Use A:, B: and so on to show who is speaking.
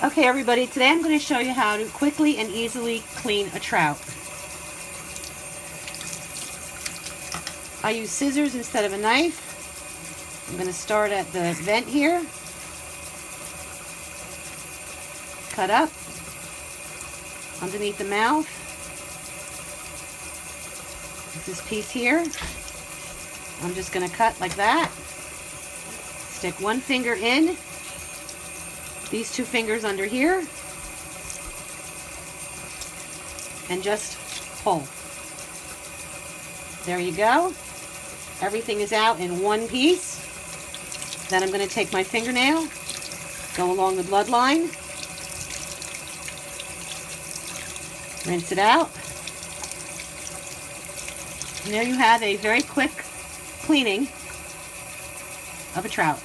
A: Okay everybody, today I'm going to show you how to quickly and easily clean a trout. I use scissors instead of a knife. I'm going to start at the vent here. Cut up underneath the mouth. This piece here. I'm just going to cut like that. Stick one finger in. These two fingers under here, and just pull. There you go. Everything is out in one piece. Then I'm going to take my fingernail, go along the bloodline, rinse it out. And there you have a very quick cleaning of a trout.